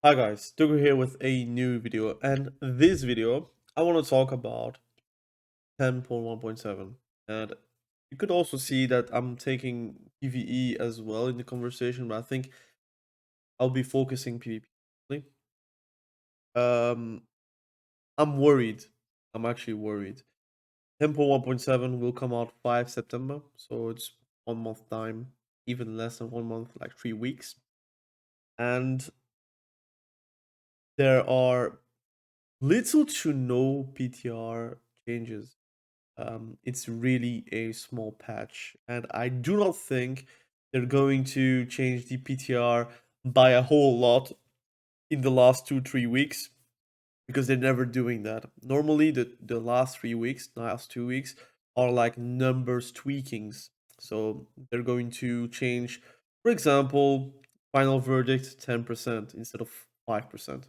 Hi guys, Tugu here with a new video, and this video I want to talk about 10.1.7. And you could also see that I'm taking PvE as well in the conversation, but I think I'll be focusing PvP. Um, I'm worried. I'm actually worried. 10.1.7 will come out 5 September, so it's 1 month time, even less than 1 month, like 3 weeks. And there are little to no PTR changes. It's really a small patch, and I do not think they're going to change the PTR by a whole lot in the last 2-3 weeks because they're never doing that. Normally, the last 3 weeks, last 2 weeks, are like numbers tweakings. So they're going to change, for example, final verdict 10% instead of 5%.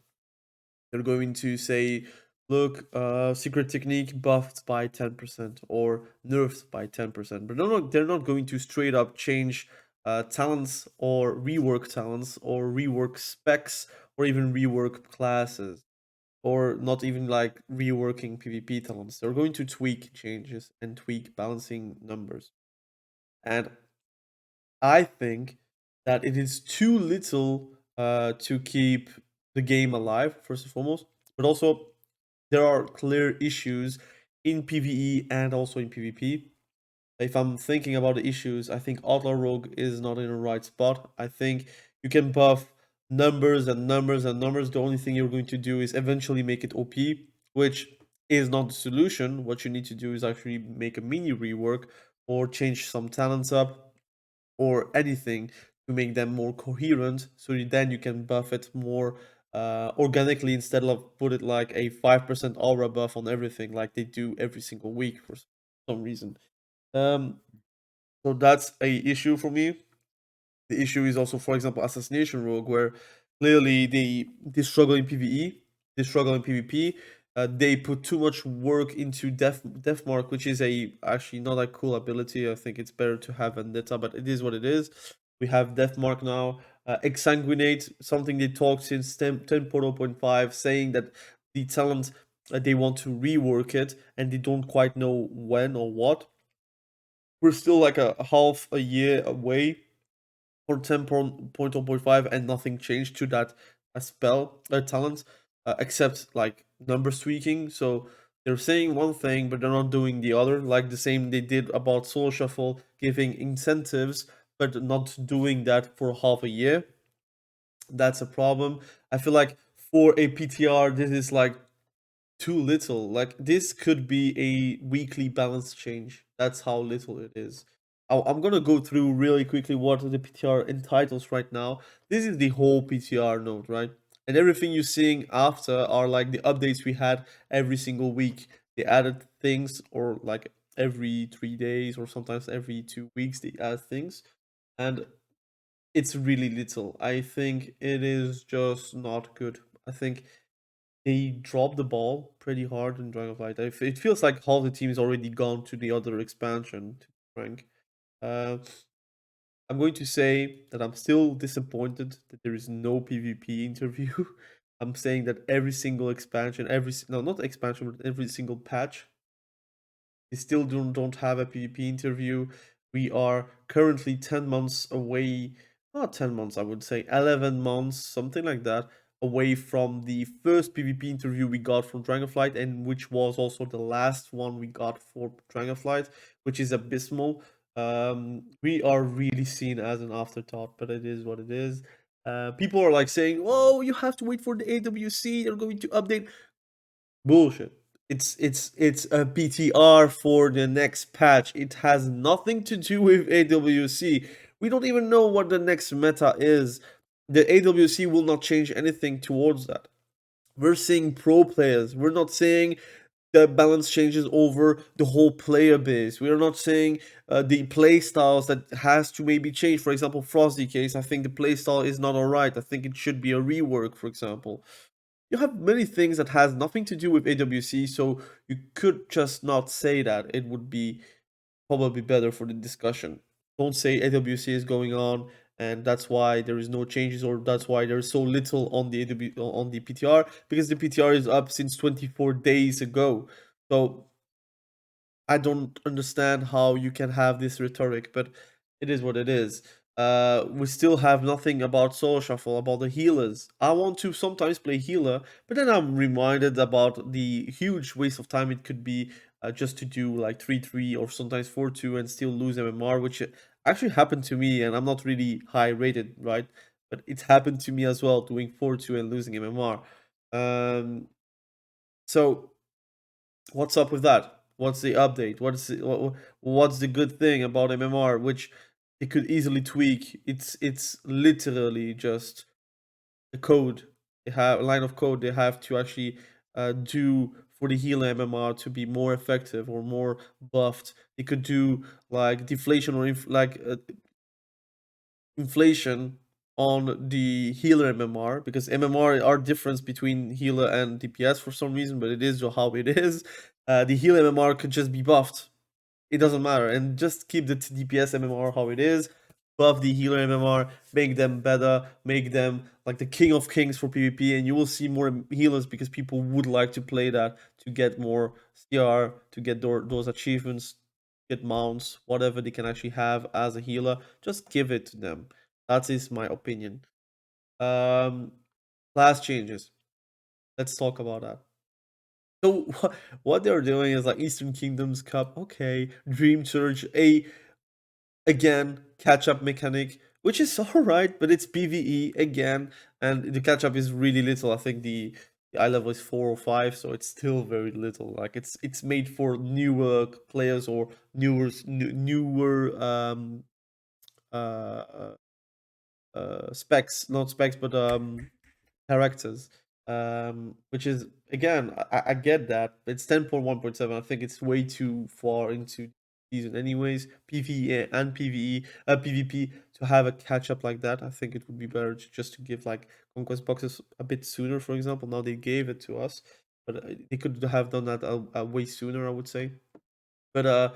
They're going to say, look, secret technique buffed by 10% or nerfed by 10%. But they're not going to straight up change talents or rework talents or rework specs or even rework classes or not even like reworking PvP talents. They're going to tweak changes and tweak balancing numbers. And I think that it is too little to keep the game alive, first and foremost, but also there are clear issues in PvE and also in PvP. If I'm thinking about the issues, I think Outlaw Rogue is not in the right spot. I think you can buff numbers and numbers and numbers. The only thing you're going to do is eventually make it OP, which is not the solution. What you need to do is actually make a mini rework or change some talents up or anything to make them more coherent so then you can buff it more organically instead of put it like a 5% aura buff on everything like they do every single week for some reason. um, so that's a issue for me. The issue is also, for example, assassination rogue, where clearly they struggle in PvE, they struggle in PvP. They put too much work into death mark, which is a actually not a cool ability. I think it's better to have vendetta, but it is what it is. We have death mark now. Exsanguinate, something they talked since 10.0.5, saying that the talent they want to rework it and they don't quite know when or what. We're still like a half a year away for 10.0.5 and nothing changed to that spell talent except like numbers tweaking. So they're saying one thing but they're not doing the other, like the same they did about soul shuffle, giving incentives but not doing that for half a year. That's a problem. I feel like for a PTR this is like too little. Like this could be a weekly balance change. That's how little it is. I'm gonna go through really quickly what the PTR entitles right now. This is the whole PTR node, right? And everything you're seeing after are like the updates we had every single week. They added things, or like every 3 days, or sometimes every 2 weeks they add things, and it's really little. I think it is just not good. I think they dropped the ball pretty hard in Dragonflight. It feels like half the team is already gone to the other expansion, to be frank. Uh, I'm going to say that I'm still disappointed that there is no PvP interview. I'm saying that every single expansion, no, not expansion, but every single patch, they still don't have a PvP interview. We are currently 10 months away, not 10 months, I would say 11 months, something like that, away from the first PvP interview we got from Dragonflight, and which was also the last one we got for Dragonflight, which is abysmal. We are really seen as an afterthought, but it is what it is. People are like saying, "Oh, you have to wait for the AWC. They're going to update." Bullshit. It's a PTR for the next patch. It has nothing to do with AWC. We don't even know what the next meta is. The AWC will not change anything towards that. We're seeing pro players. We're not saying the balance changes over the whole player base. We are not saying the play styles that has to maybe change. For example, Frosty case, I think the play style is not alright. I think it should be a rework, for example. You have many things that has nothing to do with AWC, so you could just not say that. It would be probably better for the discussion. Don't say AWC is going on and that's why there is no changes, or that's why there's so little on the on the PTR, because the PTR is up since 24 days ago. So I don't understand how you can have this rhetoric, but it is what it is. We still have nothing about Soul Shuffle, about the healers. I want to sometimes play healer, but then I'm reminded about the huge waste of time it could be, just to do like 3-3 or sometimes 4-2 and still lose MMR, which actually happened to me, and I'm not really high rated, right? But it happened to me as well, doing 4-2 and losing MMR. So what's up with that? What's the update? What's the good thing about MMR, which it could easily tweak? It's literally just a code. They have a line of code they have to actually do for the healer MMR to be more effective or more buffed. They could do like deflation or inflation on the healer MMR, because MMR are difference between healer and DPS for some reason, but it is how it is. The healer MMR could just be buffed. It doesn't matter, and just keep the DPS MMR how it is. Buff the healer MMR, make them better, make them like the king of kings for PvP, and you will see more healers because people would like to play that to get more CR, to get those achievements, get mounts, whatever they can actually have as a healer. Just give it to them. That is my opinion. Um, Class changes. Let's talk about that. So what they're doing is like Eastern Kingdoms Cup, okay, Dream Surge, a again catch up mechanic, which is alright, but it's PvE again, and the catch up is really little. I think the eye level is 4 or 5, so it's still very little. Like it's made for newer players or newer uh specs, not specs, but characters, which is again, I get that it's 10.1.7. I think it's way too far into the season, anyways. PvE and PvP to have a catch up like that. I think it would be better just to give like conquest boxes a bit sooner. For example, now they gave it to us, but they could have done that a way sooner, I would say. But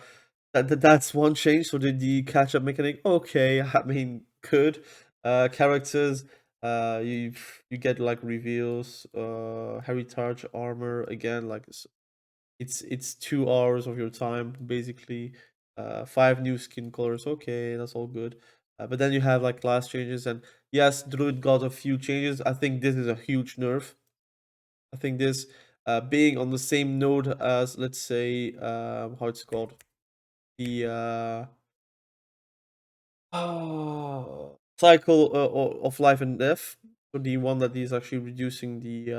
that's one change. So the catch up mechanic, okay, I mean, good. Characters, you get like reveals, heritage armor again, like it's 2 hours of your time basically. 5 new skin colors, okay, that's all good. But then you have like class changes, and yes, druid got a few changes. I think this is a huge nerf. I think this, being on the same node as, let's say, how it's called, the cycle of life and death. So the one that is actually reducing the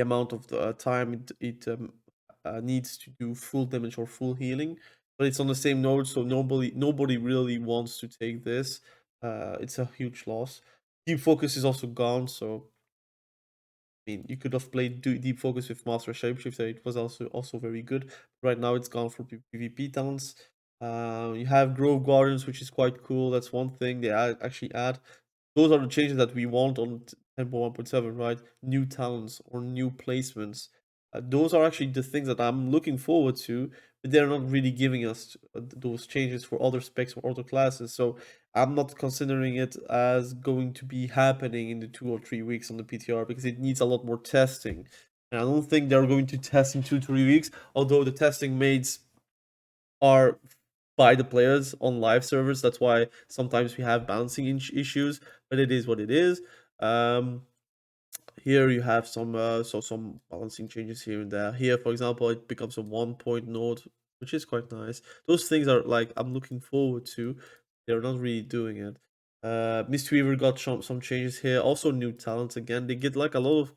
amount of the time it needs to do full damage or full healing. But it's on the same node, so nobody really wants to take this. It's a huge loss. Deep focus is also gone, so I mean, you could have played Deep Focus with Master Shapeshifter. It was also very good. Right now, it's gone for PvP talents. You have Grove Guardians, which is quite cool. That's one thing they actually add. Those are the changes that we want on 10.1.7, right? New talents or new placements. Those are actually the things that I'm looking forward to, but they're not really giving us those changes for other specs or other classes. So I'm not considering it as going to be happening in the 2 or 3 weeks on the PTR, because it needs a lot more testing. And I don't think they're going to test in 2 3 weeks, although the testing mates are by the players on live servers. That's why sometimes we have balancing issues, but it is what it is. Um, Here you have some balancing changes here and there. Here, for example, it becomes a 1 point node, which is quite nice. Those things are like I'm looking forward to. They're not really doing it. Mistweaver got some changes here. Also new talents again. They get like a lot of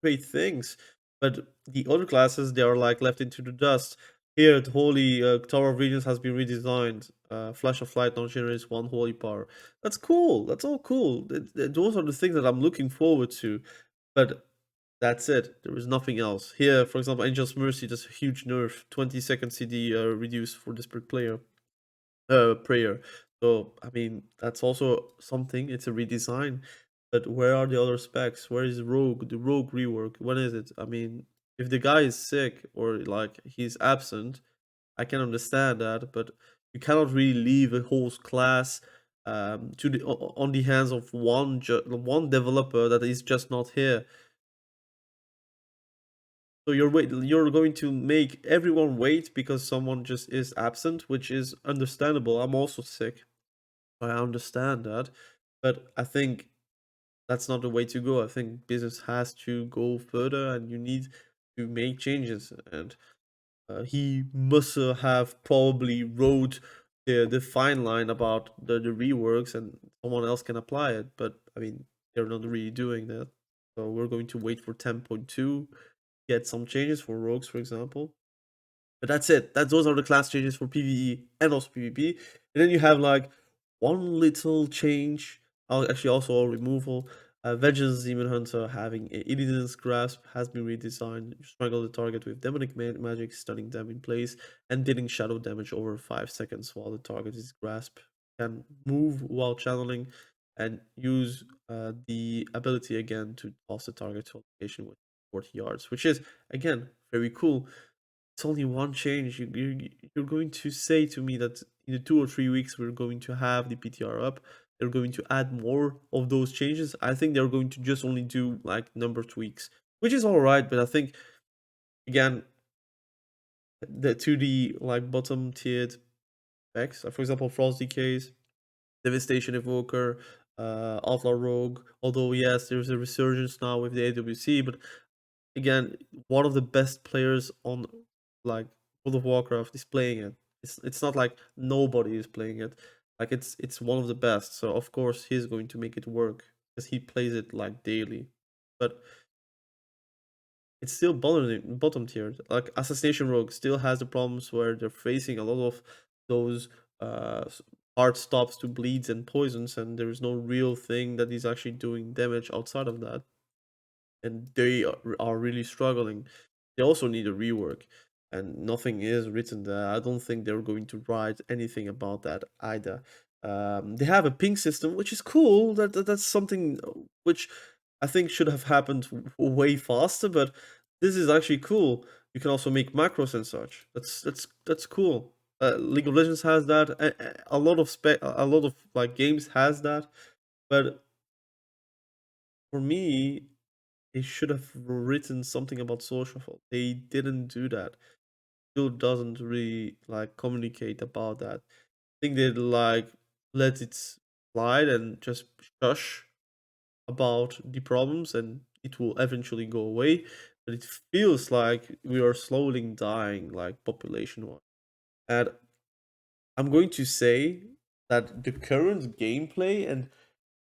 great things, but the other classes, they are like left into the dust. Here, the Holy Tower of Regions has been redesigned. Flash of Light now generates 1 holy power. That's cool. That's all cool. Those are the things that I'm looking forward to. But that's it. There is nothing else. Here, for example, Angel's Mercy does a huge nerf. 20-second CD reduced for Desperate Prayer. So, I mean, that's also something. It's a redesign. But where are the other specs? Where is Rogue? The Rogue rework? When is it? I mean, if the guy is sick or like he's absent, I can understand that, but you cannot really leave a whole class to on the hands of one developer that is just not here. So you're going to make everyone wait because someone just is absent, which is understandable. I'm also sick. I understand that, but I think that's not the way to go. I think business has to go further, and you need to make changes. And he must have probably wrote the fine line about the reworks, and someone else can apply it. But I mean, they're not really doing that. So we're going to wait for 10.2, get some changes for rogues, for example. But that's it. Those are the class changes for PvE and also PvP. And then you have like one little change, actually also a removal. Vengeance Demon Hunter having Illidan's Grasp has been redesigned. You strangle the target with demonic magic, stunning them in place, and dealing shadow damage over 5 seconds while the target is grasped. Can move while channeling and use the ability again to toss the target to a location with 40 yards, which is again very cool. It's only one change. You're going to say to me that in the 2 or 3 weeks we're going to have the PTR up. They're going to add more of those changes. I think they're going to just only do like number tweaks, which is all right. But I think again, the to the like bottom tiered specs, for example, Frost Decays, Devastation Evoker, Outlaw Rogue. Although yes, there's a resurgence now with the AWC, but again, one of the best players on like World of Warcraft is playing it. It's not like nobody is playing it. Like it's one of the best. So of course he's going to make it work because he plays it like daily. But it's still bottom tier. Like Assassination Rogue still has the problems where they're facing a lot of those hard stops to bleeds and poisons, and there is no real thing that is actually doing damage outside of that. And they are really struggling. They also need a rework, and nothing is written there. I don't think they're going to write anything about that either. They have a ping system, which is cool. That's something which I think should have happened way faster, but this is actually cool. You can also make macros and such. That's cool. League of Legends has that. A lot of like games has that, but for me, they should have written something about social fault. They didn't do that. Still doesn't really like communicate about that. I think they like let it slide and just shush about the problems, and it will eventually go away. But it feels like we are slowly dying, like population wise. And I'm going to say that the current gameplay and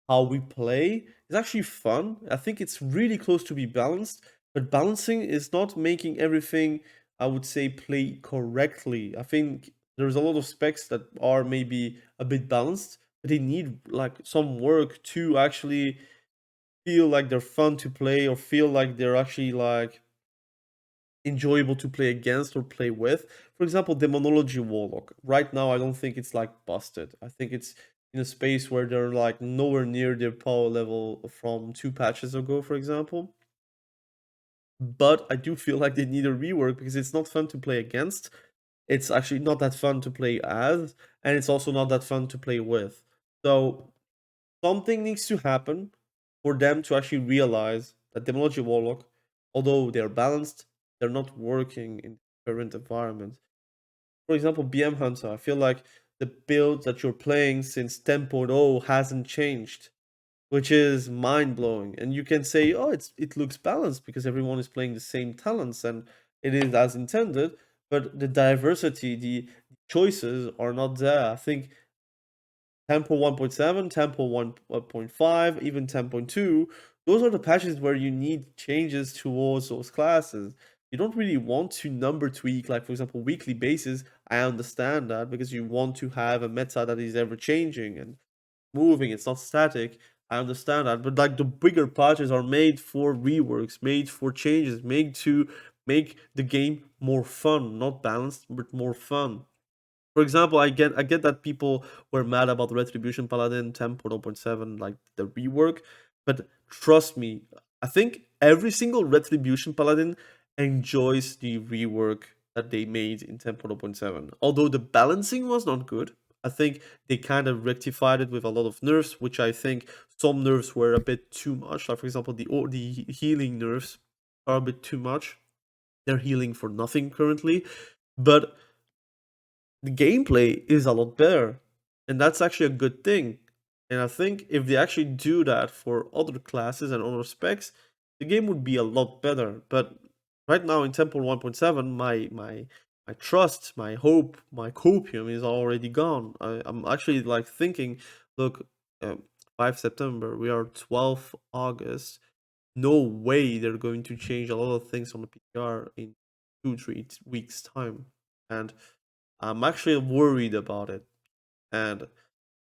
how we play is actually fun. I think it's really close to be balanced, but balancing is not making everything, I would say, play correctly. I think there's a lot of specs that are maybe a bit balanced, but they need like some work to actually feel like they're fun to play or feel like they're actually like enjoyable to play against or play with. For example, demonology warlock. Right now, I don't think it's like busted. I think it's in a space where they're like nowhere near their power level from 2 patches ago, for example. But I do feel like they need a rework because it's not fun to play against. It's actually not that fun to play as, and it's also not that fun to play with. So something needs to happen for them to actually realize that demonology warlock, although they're balanced, they're not working in the current environment. For example, BM Hunter, I feel like the build that you're playing since 10.0 hasn't changed, which is mind blowing. And you can say, oh, it looks balanced because everyone is playing the same talents and it is as intended, but the diversity, the choices are not there. I think Tempo 1.7, Tempo 1.5, even 10.2, those are the patches where you need changes towards those classes. You don't really want to number tweak, like for example, weekly basis. I understand that because you want to have a meta that is ever changing and moving, it's not static. I understand that. But like the bigger patches are made for reworks, made for changes, made to make the game more fun, not balanced, but more fun. For example, I get that people were mad about the Retribution Paladin 10.0.7, like the rework, but trust me, I think every single Retribution Paladin enjoys the rework that they made in 10.0.7. Although the balancing was not good, I think they kind of rectified it with a lot of nerfs, which I think some nerfs were a bit too much. Like for example, the healing nerfs are a bit too much. They're healing for nothing currently, but the gameplay is a lot better, and that's actually a good thing. And I think if they actually do that for other classes and other specs, the game would be a lot better. But right now in Temple 1.7, my trust, my hope, my copium is already gone. I'm actually like thinking, look, 5 September, we are 12th August. No way they're going to change a lot of things on the PTR in 2 3 weeks time, and I'm actually worried about it. And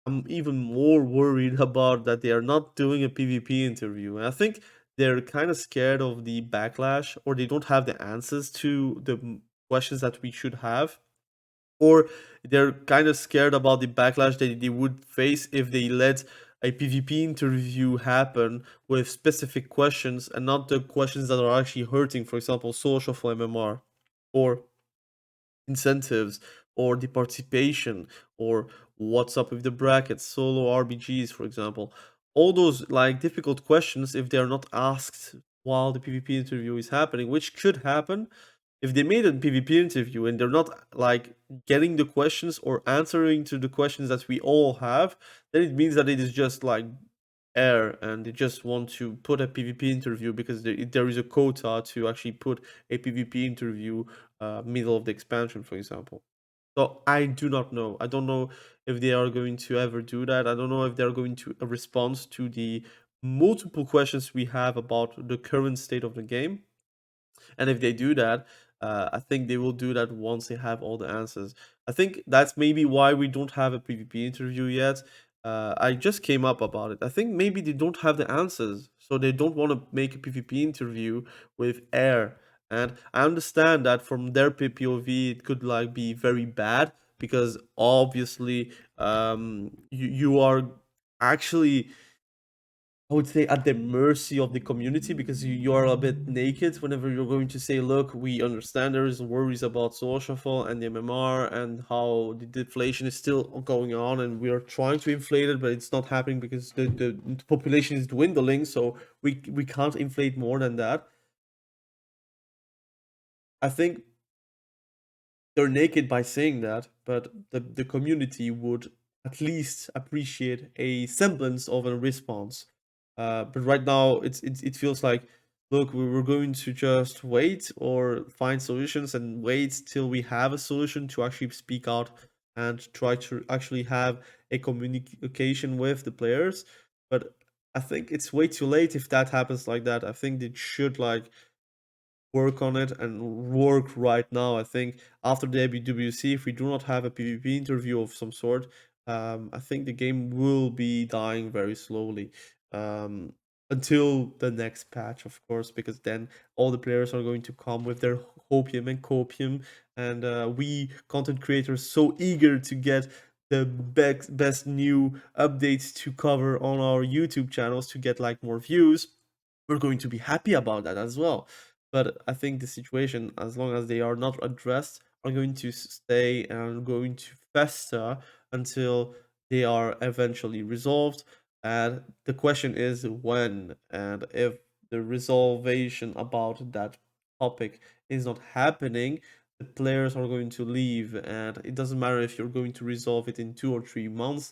I'm even more worried about that they are not doing a PvP interview. And I think they're kind of scared of the backlash, or they don't have the answers to the questions that we should have, or they're kind of scared about the backlash that they would face if they let a PvP interview happen with specific questions and not the questions that are actually hurting, for example, social for MMR, or incentives, or the participation, or what's up with the brackets, solo RBGs, for example. All those like difficult questions, if they are not asked while the PvP interview is happening, which could happen, if they made a PvP interview and they're not like getting the questions or answering to the questions that we all have, then it means that it is just like air, and they just want to put a PvP interview because there is a quota to actually put a PvP interview middle of the expansion, for example. So I do not know. I don't know if they are going to ever do that. I don't know if they're going to respond to the multiple questions we have about the current state of the game. And if they do that, I think they will do that once they have all the answers. I think that's maybe why we don't have a PvP interview yet. I just came up about it. I think maybe they don't have the answers, so they don't want to make a PvP interview with air. And I understand that from their POV, it could like be very bad because obviously, you are actually, I would say, at the mercy of the community, because you are a bit naked whenever you're going to say, look, we understand there is worries about social and the MMR and how the deflation is still going on, and we are trying to inflate it, but it's not happening because the population is dwindling, so we can't inflate more than that. I think they're naked by saying that, but the community would at least appreciate a semblance of a response. But right now, it feels like, look, we were going to just wait or find solutions and wait till we have a solution to actually speak out and try to actually have a communication with the players. But I think it's way too late if that happens like that. I think they should like work on it and work right now. I think after the WWC, if we do not have a PvP interview of some sort, I think the game will be dying very slowly, um, until the next patch, of course, because then all the players are going to come with their hopium and copium, and we content creators so eager to get the best new updates to cover on our YouTube channels to get like more views. We're going to be happy about that as well. But I think the situation, as long as they are not addressed, are going to stay and going to fester until they are eventually resolved. And the question is when, and if the resolution about that topic is not happening, the players are going to leave, and it doesn't matter if you're going to resolve it in 2 or 3 months.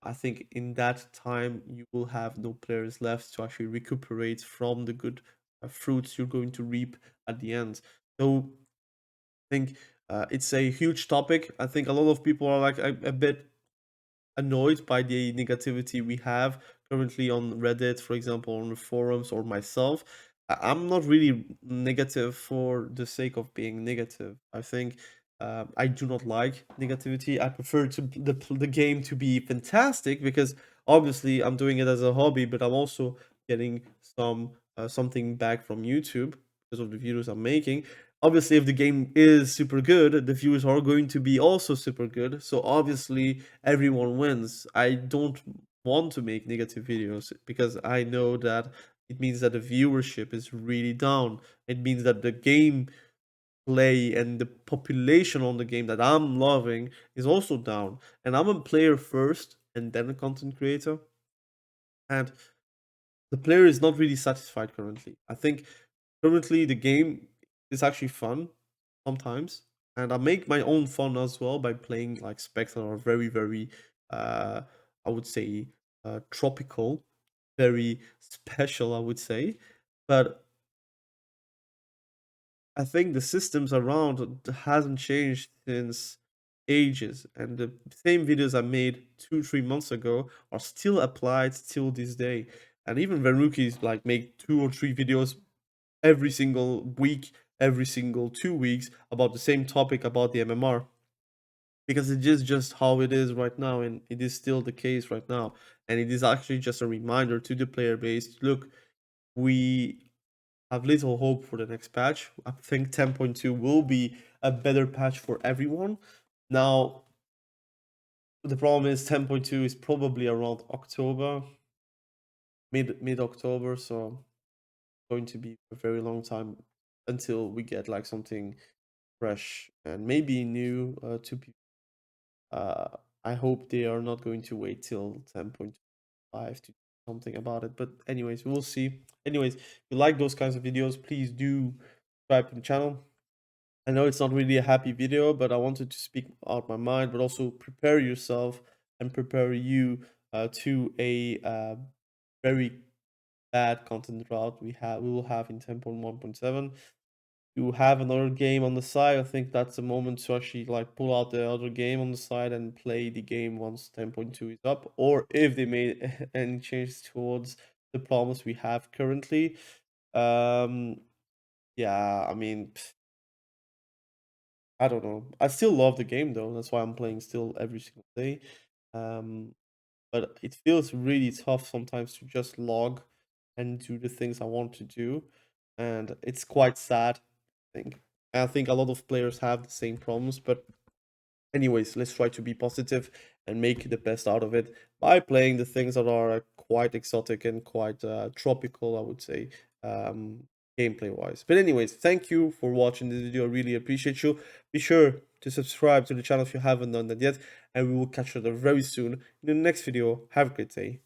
I think in that time you will have no players left to actually recuperate from the good fruits you're going to reap at the end. So I think it's a huge topic. I think a lot of people are like a bit annoyed by the negativity we have currently on Reddit, for example, on the forums, or myself. I'm not really negative for the sake of being negative. I think I do not like negativity. I prefer to the game to be fantastic, because obviously I'm doing it as a hobby, but I'm also getting something back from YouTube because of the videos I'm making. Obviously, if the game is super good, the views are going to be also super good. So obviously, everyone wins. I don't want to make negative videos because I know that it means that the viewership is really down. It means that the game play and the population on the game that I'm loving is also down. And I'm a player first and then a content creator. And the player is not really satisfied currently. I think currently the game is actually fun sometimes. And I make my own fun as well by playing like specs that are very, very, I would say, tropical, very special, I would say. But I think the systems around hasn't changed since ages, and the same videos I made 2 3 months ago are still applied till this day. And even when rookies like make 2 or 3 videos every single week, every single 2 weeks about the same topic about the MMR, because it is just how it is right now, and it is still the case right now. And it is actually just a reminder to the player base: look, we have little hope for the next patch. I think 10.2 will be a better patch for everyone. Now, the problem is 10.2 is probably around October, mid October, so going to be a very long time until we get like something fresh and maybe new to people. I hope they are not going to wait till 10.5 to do something about it. But anyways, we'll see. Anyways, if you like those kinds of videos, please do subscribe to the channel. I know it's not really a happy video, but I wanted to speak out my mind, but also prepare yourself and prepare you to a very bad content route we will have in 10.1.7. You have another game on the side. I think that's the moment to actually like pull out the other game on the side and play the game once 10.2 is up, or if they made any changes towards the problems we have currently. Um, yeah, I mean, I don't know. I still love the game though. That's why I'm playing still every single day. Um, but it feels really tough sometimes to just log and do the things I want to do, and it's quite sad. I think a lot of players have the same problems, but anyways, let's try to be positive and make the best out of it by playing the things that are quite exotic and quite tropical, I would say, gameplay wise. But anyways, thank you for watching this video. I really appreciate you. Be sure to subscribe to the channel if you haven't done that yet, and we will catch you very soon in the next video. Have a great day.